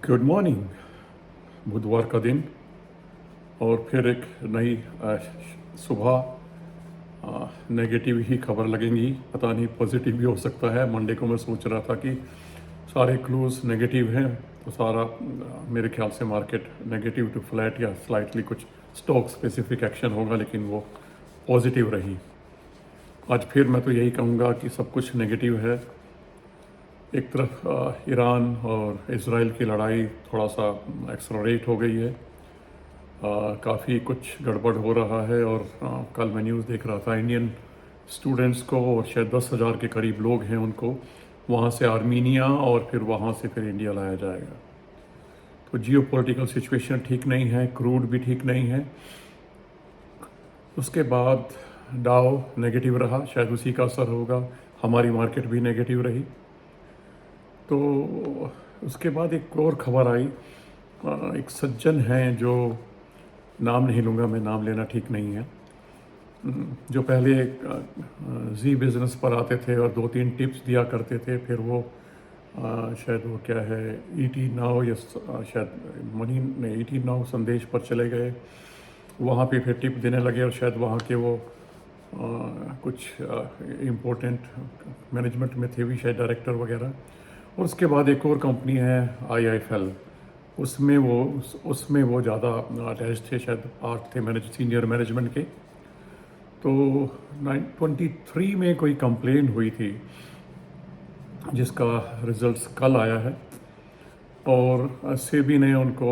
Good morning. बुधवार का दिन और फिर एक नई सुबह नेगेटिव ही खबर लगेंगी। पता नहीं पॉजिटिव भी हो सकता है। मंडे को मैं सोच रहा था कि सारे क्लूज नेगेटिव हैं तो सारा मेरे ख्याल से मार्केट नेगेटिव टू फ्लैट या स्लाइटली कुछ स्टॉक स्पेसिफिक एक्शन होगा, लेकिन वो पॉजिटिव रही। आज फिर मैं तो यही कहूँगा कि सब कुछ नेगेटिव है। एक तरफ ईरान और इज़राइल की लड़ाई थोड़ा सा एक्सलरेट हो गई है। काफ़ी कुछ गड़बड़ हो रहा है और कल मैं न्यूज़ देख रहा था, इंडियन स्टूडेंट्स को और शायद 10,000 के करीब लोग हैं, उनको वहाँ से आर्मीनिया और फिर वहाँ से फिर इंडिया लाया जाएगा। तो जियोपॉलिटिकल सिचुएशन ठीक नहीं है, क्रूड भी ठीक नहीं है। उसके बाद डाउ नेगेटिव रहा, शायद उसी का असर होगा। हमारी मार्केट भी नेगेटिव रही। तो उसके बाद एक और खबर आई। एक सज्जन हैं जो, नाम नहीं लूँगा मैं, नाम लेना ठीक नहीं है, जो पहले जी बिज़नेस पर आते थे और 2-3 टिप्स दिया करते थे। फिर वो शायद वो क्या है, ईटी नाउ या शायद मनी ने ईटी नाउ संदेश पर चले गए। वहाँ पे फिर टिप देने लगे और शायद वहाँ के वो कुछ इम्पोर्टेंट मैनेजमेंट में थे भी, शायद डायरेक्टर वगैरह। और उसके बाद एक और कंपनी है IIFL, उसमें वो ज़्यादा अटैच थे, शायद पार्ट थे सीनियर मैनेजमेंट के। तो 923 में कोई कंप्लेन हुई थी जिसका रिजल्ट्स कल आया है और सेबी ने उनको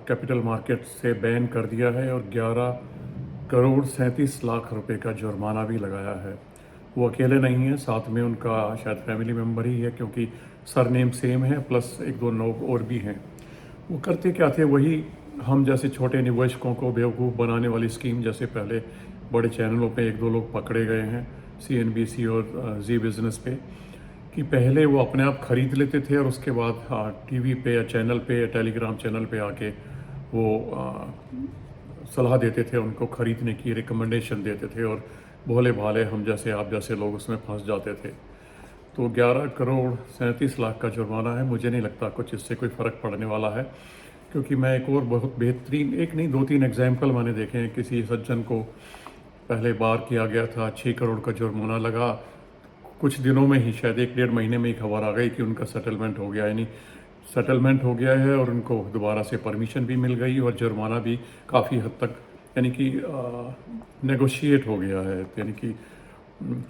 कैपिटल मार्केट से बैन कर दिया है और 11 करोड़ 37 लाख रुपए का जुर्माना भी लगाया है। वो अकेले नहीं है, साथ में उनका शायद फैमिली मेम्बर ही है, क्योंकि सरनेम सेम है, प्लस 1-2 लोग और भी हैं। वो करते क्या थे, वही हम जैसे छोटे निवेशकों को बेवकूफ़ बनाने वाली स्कीम, जैसे पहले बड़े चैनलों पे 1-2 लोग पकड़े गए हैं, CNBC और जी बिज़नेस पे, कि पहले वो अपने आप ख़रीद लेते थे और उसके बाद टीवी पे या चैनल पे या टेलीग्राम चैनल पे आके वो सलाह देते थे उनको ख़रीदने की, रिकमेंडेशन देते थे, और भोले भाले हम जैसे आप जैसे लोग उसमें फंस जाते थे। तो 11 करोड़ 37 लाख का जुर्माना है। मुझे नहीं लगता कुछ इससे कोई फ़र्क पड़ने वाला है, क्योंकि मैं एक और बहुत बेहतरीन, एक नहीं 2-3 एग्जाम्पल मैंने देखे हैं। किसी सज्जन को पहले बार किया गया था, 6 करोड़ का जुर्माना लगा, कुछ दिनों में ही, शायद 1-1.5 महीने में ही खबर आ गई कि उनका सेटलमेंट हो गया। यानी सेटलमेंट हो गया है और उनको दोबारा से परमिशन भी मिल गई और जुर्माना भी काफ़ी हद तक यानी कि नेगोशिएट हो गया है। यानी कि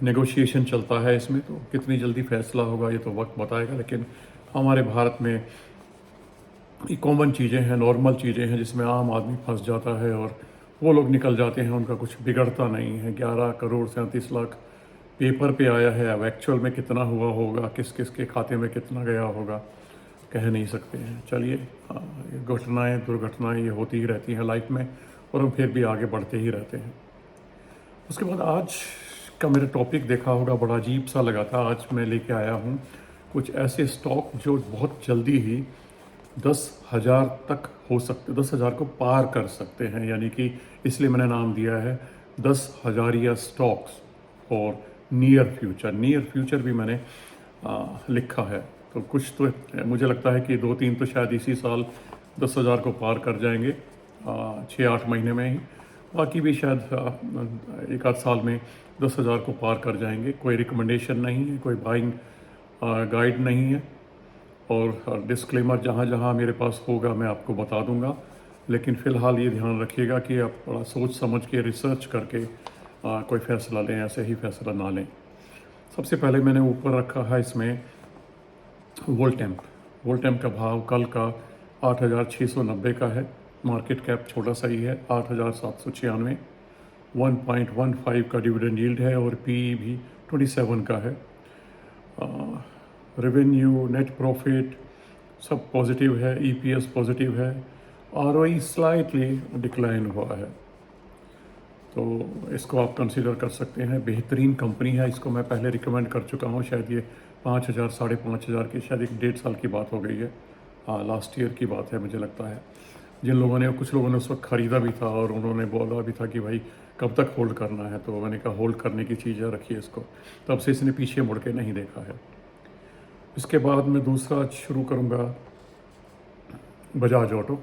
नेगोशिएशन चलता है इसमें, तो कितनी जल्दी फैसला होगा ये तो वक्त बताएगा। लेकिन हमारे भारत में ये कॉमन चीज़ें हैं, नॉर्मल चीज़ें हैं, जिसमें आम आदमी फंस जाता है और वो लोग निकल जाते हैं, उनका कुछ बिगड़ता नहीं है। 11 करोड़ 37 लाख पेपर पे आया है, अब एक्चुअल में कितना हुआ होगा, किस किस के खाते में कितना गया होगा, कह नहीं सकते हैं। चलिए, ये घटनाएँ दुर्घटनाएँ ये होती ही रहती हैं लाइफ में, और हम फिर भी आगे बढ़ते ही रहते हैं। उसके बाद आज का मेरा टॉपिक देखा होगा, बड़ा अजीब सा लगा था। आज मैं लेके आया हूँ कुछ ऐसे स्टॉक जो बहुत जल्दी ही 10,000 तक हो सकते, 10,000 को पार कर सकते हैं। यानी कि इसलिए मैंने नाम दिया है 10,000 स्टॉक्स और नियर फ्यूचर भी मैंने लिखा है। तो कुछ तो मुझे लगता है कि 2-3 तो शायद इसी साल 10,000 को पार कर जाएंगे, 6-8 महीने में ही। बाकी भी शायद 1-8 साल में 10,000 को पार कर जाएंगे। कोई रिकमेंडेशन नहीं है, कोई बाइंग गाइड नहीं है, और डिस्क्लेमर जहाँ जहाँ मेरे पास होगा मैं आपको बता दूंगा। लेकिन फ़िलहाल ये ध्यान रखिएगा कि आप बड़ा सोच समझ के, रिसर्च करके कोई फ़ैसला लें, ऐसे ही फ़ैसला ना लें। सबसे पहले मैंने ऊपर रखा है इसमें वोल्टेम का भाव कल का 8,690 का है। मार्केट कैप छोटा सा ही है, 8,796, 1.15 का डिविडेंड यील्ड है और PE भी 27 का है। रेवेन्यू, नेट प्रॉफिट सब पॉजिटिव है, EPS पॉजिटिव है, ROE स्लाइटली डिक्लाइन हुआ है। तो इसको आप कंसीडर कर सकते हैं। बेहतरीन कंपनी है, इसको मैं पहले रिकमेंड कर चुका हूँ। शायद ये 5,000 5,500 की, शायद 1-1.5 साल की बात हो गई है। लास्ट ईयर की बात है मुझे लगता है। कुछ लोगों ने उस वक्त ख़रीदा भी था और उन्होंने बोला भी था कि भाई कब तक होल्ड करना है। तो मैंने कहा होल्ड करने की चीज़ है, रखिए इसको। तब से इसने पीछे मुड़ के नहीं देखा है। इसके बाद मैं दूसरा शुरू करूँगा बजाज ऑटो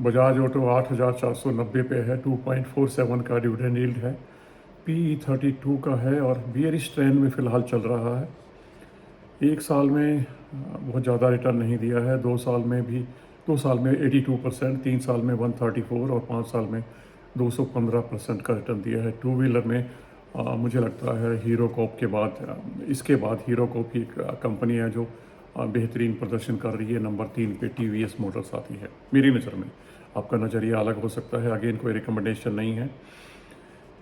8,490 पे है, 2.47 का डिविडेंड यील्ड है, PE 32 का है और बियरिश ट्रेंड में फ़िलहाल चल रहा है। एक साल में बहुत ज़्यादा रिटर्न नहीं दिया है, 2 साल में 82%, 3 साल में 134 और 5 साल में 215% का रिटर्न दिया है। टू व्हीलर में मुझे लगता है हीरो कॉप के बाद इसके बाद हीरो कॉप की एक कंपनी है जो बेहतरीन प्रदर्शन कर रही है। नंबर 3 पे TVS मोटर्स आती है मेरी नज़र में। आपका नज़रिया अलग हो सकता है, अगेन कोई रिकमेंडेशन नहीं है।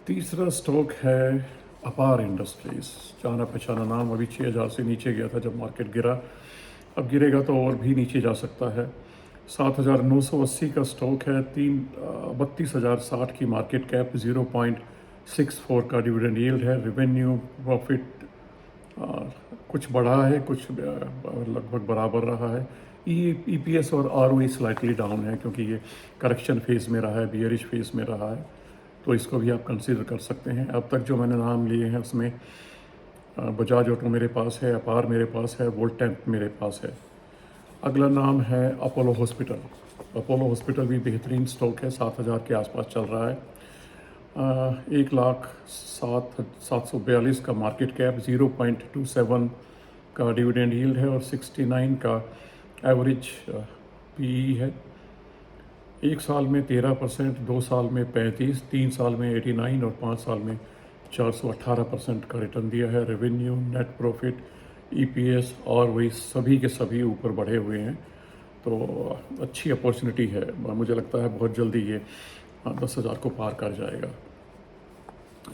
तीसरा स्टॉक है अपार इंडस्ट्रीज़, जाना पहचाना नाम। अभी 6,000 से नीचे गया था जब मार्केट गिरा, अब गिरेगा तो और भी नीचे जा सकता है। 7,980 का स्टॉक है, 32,060 की मार्केट कैप, 0.64 का डिविडेंड यील्ड है। रेवेन्यू प्रॉफिट कुछ बढ़ा है, कुछ लगभग बराबर रहा है। EPS और ROE स्लाइटली डाउन है क्योंकि ये करेक्शन फेज़ में रहा है, बियरिश फेज़ में रहा है, तो इसको भी आप कंसीडर कर सकते हैं। अब तक जो मैंने नाम लिए हैं उसमें बजाज ऑटो मेरे पास है, अपार मेरे पास है, वोल्टेम्प मेरे पास है। अगला नाम है अपोलो हॉस्पिटल। अपोलो हॉस्पिटल भी बेहतरीन स्टॉक है, 7,000 के आसपास चल रहा है। 1,07,742 का मार्केट कैप, 0.27 का डिविडेंड यील्ड है और 69 का एवरेज PE है। 1 साल में 13%, 2 साल में 35%, 3 साल में 89 और 5 साल में 418% का रिटर्न दिया है। रेवेन्यू, नेट प्रॉफिट, EPS और वही सभी के सभी ऊपर बढ़े हुए हैं, तो अच्छी अपॉर्चुनिटी है। मुझे लगता है बहुत जल्दी ये 10,000 को पार कर जाएगा।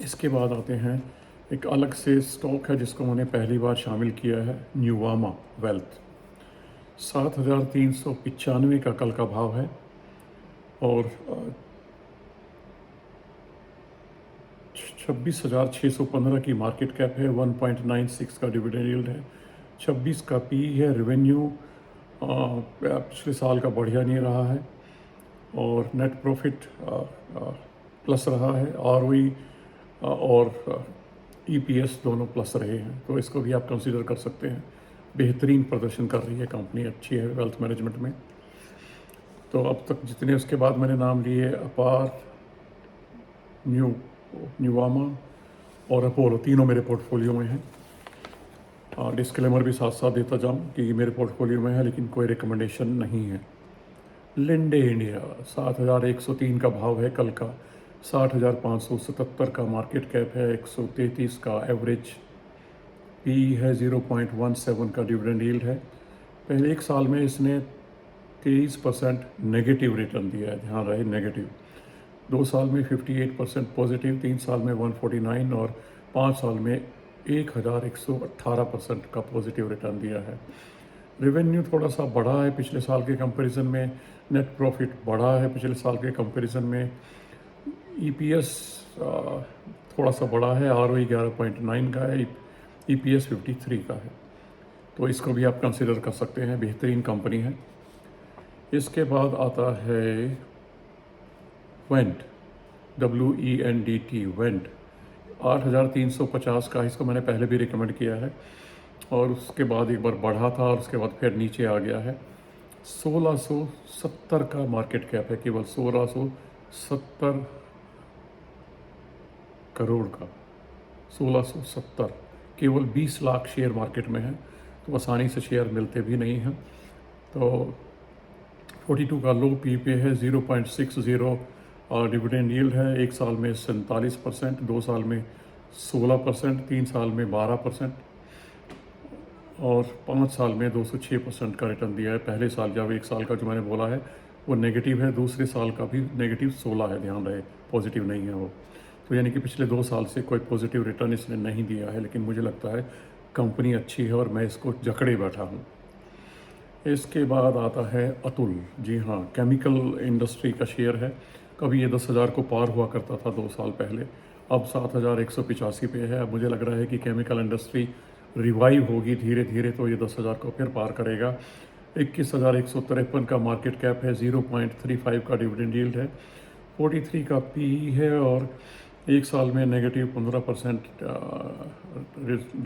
इसके बाद आते हैं एक अलग से स्टॉक है जिसको मैंने पहली बार शामिल किया है, न्यूवामा वेल्थ। 7,395 का कल का भाव है और 26,615 की मार्केट कैप है, 1.96 का डिविडेंड यील्ड है, 26 का PE है। रेवेन्यू पिछले साल का बढ़िया नहीं रहा है और नेट प्रॉफिट प्लस रहा है। ROE और EPS दोनों प्लस रहे हैं, तो इसको भी आप कंसीडर कर सकते हैं। बेहतरीन प्रदर्शन कर रही है कंपनी, अच्छी है वेल्थ मैनेजमेंट में। तो अब तक जितने उसके बाद मैंने नाम लिए, अपार, न्यूवामा और अपोलो, तीनों मेरे पोर्टफोलियो में हैं। डिस्क्लेमर भी साथ साथ देता जाऊं कि ये मेरे पोर्टफोलियो में है लेकिन कोई रिकमेंडेशन नहीं है। लिंडे इंडिया, 7,103 का भाव है कल का, 60,577 का मार्केट कैप है, 133 का एवरेज PE है, 0.17 का डिविडेंड यील्ड है। पहले 1 साल में इसने 23% नेगेटिव रिटर्न दिया है, ध्यान रहे नेगेटिव। 2 साल में 58% पॉजिटिव, 3 साल में 149 और 5 साल में 1,118% का पॉजिटिव रिटर्न दिया है। रेवेन्यू थोड़ा सा बढ़ा है पिछले साल के कंपैरिजन में, नेट प्रॉफिट बढ़ा है पिछले साल के कंपैरिजन में, EPS थोड़ा सा बढ़ा है, ROE 11.9 का है, EPS 53 का है, तो इसको भी आप कंसिडर कर सकते हैं, बेहतरीन कंपनी है। इसके बाद आता है वेंट, WENDT, वेंट 8,350 का, इसको मैंने पहले भी रिकमेंड किया है और उसके बाद एक बार बढ़ा था और उसके बाद फिर नीचे आ गया है। 1,670 का मार्केट कैप है, केवल 1,670 करोड़ का, 1,670, केवल 20 लाख शेयर मार्केट में है, तो आसानी से शेयर मिलते भी नहीं हैं। तो 42 का लो PE पे है, 0.60 और डिविडेंड यील्ड है। 1 साल में 47%, 2 साल में 16%, 3 साल में 12% और 5 साल में 206% का रिटर्न दिया है। पहले साल जब 1 साल का जो मैंने बोला है वो नेगेटिव है, दूसरे साल का भी नेगेटिव 16 है, ध्यान रहे, पॉजिटिव नहीं है वो। तो यानी कि पिछले 2 साल से कोई पॉजिटिव रिटर्न इसने नहीं दिया है, लेकिन मुझे लगता है कंपनी अच्छी है और मैं इसको जकड़े बैठा हूँ। इसके बाद आता है अतुल, जी हाँ, केमिकल इंडस्ट्री का शेयर है। कभी ये 10,000 को पार हुआ करता था 2 साल पहले, अब 7,185 पे है। अब मुझे लग रहा है कि केमिकल इंडस्ट्री रिवाइव होगी धीरे धीरे, तो ये 10,000 को फिर पार करेगा। 21,153 का मार्केट कैप है, 0.35 का डिविडेंड यील्ड है, 43 का PE है और 1 साल में नेगेटिव 15%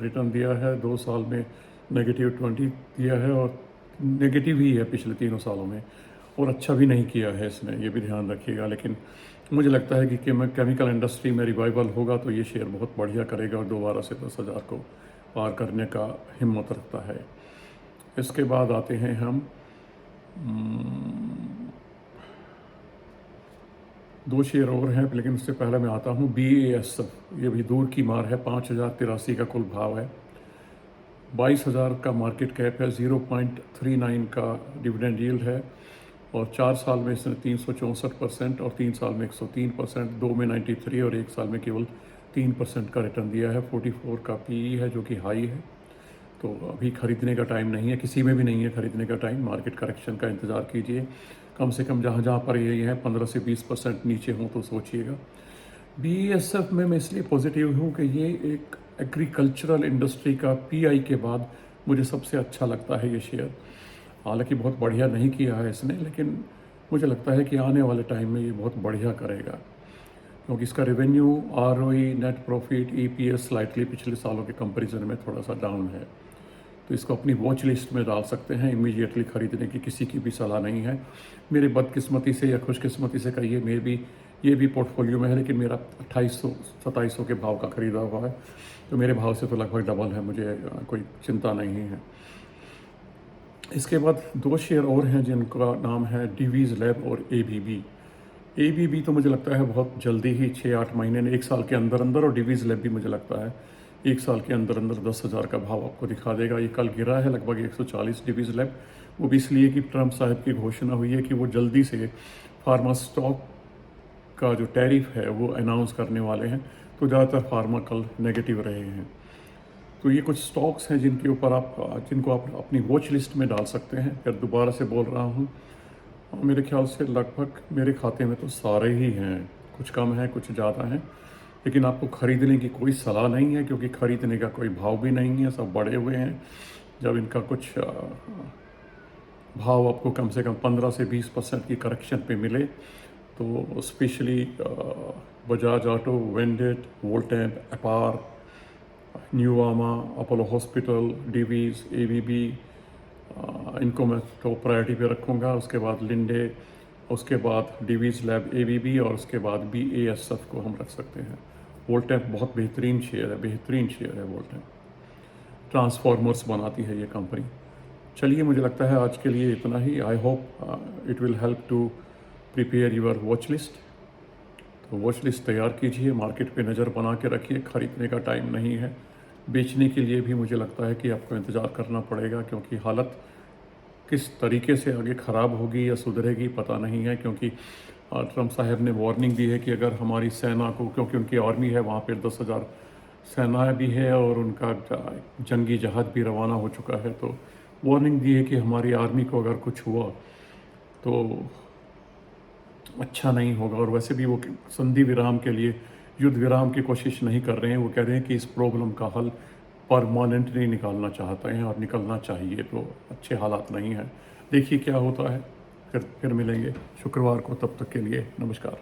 रिटर्न दिया है, 2 साल में नेगेटिव 20 दिया है और नेगेटिव ही है पिछले 3 सालों में, और अच्छा भी नहीं किया है इसने, ये भी ध्यान रखिएगा। लेकिन मुझे लगता है कि केमिकल इंडस्ट्री में रिवाइवल होगा तो ये शेयर बहुत बढ़िया करेगा और दोबारा से 10,000 को पार करने का हिम्मत रखता है। इसके बाद आते हैं हम 2 शेयर और हैं, लेकिन उससे पहले मैं आता हूँ BASF। ये भी दूर की मार है, 5,083 का कुल भाव है, 22,000 का मार्केट कैप है, 0.39 का डिविडेंड यील्ड है, और 4 साल में इसने 364% और 3 साल में 103%, 2 में 93 और 1 साल में केवल 3% का रिटर्न दिया है। 44 का PE है जो कि हाई है। तो अभी खरीदने का टाइम नहीं है, किसी में भी नहीं है खरीदने का टाइम। मार्केट करेक्शन का इंतज़ार कीजिए, कम से कम जहाँ जहाँ पर ये है 15 से 20% नीचे हों तो सोचिएगा। BASF में मैं इसलिए पॉजिटिव हूँ कि ये एक एग्रीकल्चरल इंडस्ट्री का PI के बाद मुझे सबसे अच्छा लगता है ये शेयर। हालांकि बहुत बढ़िया नहीं किया है इसने, लेकिन मुझे लगता है कि आने वाले टाइम में ये बहुत बढ़िया करेगा, क्योंकि इसका revenue, ROE, net profit, EPS slightly पिछले सालों के कंपैरिजन में थोड़ा सा डाउन है। तो इसको अपनी वॉच लिस्ट में डाल सकते हैं। इमीडिएटली खरीदने की किसी की भी सलाह नहीं है। मेरे बदकिस्मती से या खुशकिस्मती से कहिए, ये भी पोर्टफोलियो में है, लेकिन मेरा 2800-2700 के भाव का खरीदा हुआ है, तो मेरे भाव से तो लगभग डबल है। मुझे कोई चिंता नहीं है। इसके बाद 2 शेयर और हैं जिनका नाम है डिवीज़ लैब और ABB तो मुझे लगता है बहुत जल्दी ही 6-8 महीने में, 1 साल के अंदर अंदर, और डिवीज़ लैब भी मुझे लगता है 1 साल के अंदर अंदर 10,000 का भाव आपको दिखा देगा। ये कल गिरा है लगभग 140 डिवीज़ लैब, वो भी इसलिए कि ट्रंप साहब की घोषणा हुई है कि वो जल्दी से फार्मा स्टॉक का जो टैरिफ है वो अनाउंस करने वाले हैं। तो ज़्यादातर फार्मा कल नेगेटिव रहे हैं। तो ये कुछ स्टॉक्स हैं जिनको आप अपनी वॉच लिस्ट में डाल सकते हैं। फिर दोबारा से बोल रहा हूँ, मेरे ख्याल से लगभग मेरे खाते में तो सारे ही हैं, कुछ कम हैं कुछ ज़्यादा हैं, लेकिन आपको ख़रीदने की कोई सलाह नहीं है, क्योंकि ख़रीदने का कोई भाव भी नहीं है, सब बढ़े हुए हैं। जब इनका कुछ भाव आपको कम से कम 15 से 20% की करेक्शन पे मिले, तो स्पेशली बजाज ऑटो, वेंडेट, वोल्टेन, अपार, न्यूआमा, अपोलो हॉस्पिटल, डिवीज़, ABB, इनको मैं तो प्रायोरिटी पे रखूँगा। उसके बाद लिंडे, उसके बाद डिवीज़ लैब, ABB, और उसके बाद BASF को हम रख सकते हैं। वोल्टेक बहुत बेहतरीन शेयर है वोल्टेक। ट्रांसफार्मर्स बनाती है ये कंपनी। चलिए, मुझे लगता है आज के लिए इतना ही। I hope it will help to prepare your watch list. तो वॉच लिस्ट तैयार कीजिए, मार्केट पे नज़र बना के रखिए। खरीदने का टाइम नहीं है। बेचने के लिए भी मुझे लगता है कि आपको इंतज़ार करना पड़ेगा, क्योंकि हालत किस तरीके से आगे ख़राब होगी या सुधरेगी पता नहीं है। क्योंकि ट्रंप साहब ने वार्निंग दी है कि अगर हमारी सेना को, क्योंकि उनकी आर्मी है वहाँ पे 10,000 सेना भी है और उनका जंगी जहाज़ भी रवाना हो चुका है, तो वार्निंग दी है कि हमारी आर्मी को अगर कुछ हुआ तो अच्छा नहीं होगा। और वैसे भी वो संधि विराम के लिए, युद्ध विराम की कोशिश नहीं कर रहे हैं। वो कह रहे हैं कि इस प्रॉब्लम का हल परमानेंटली निकालना चाहते हैं और निकलना चाहिए। तो अच्छे हालात नहीं हैं। देखिए क्या होता है। फिर मिलेंगे शुक्रवार को। तब तक के लिए नमस्कार।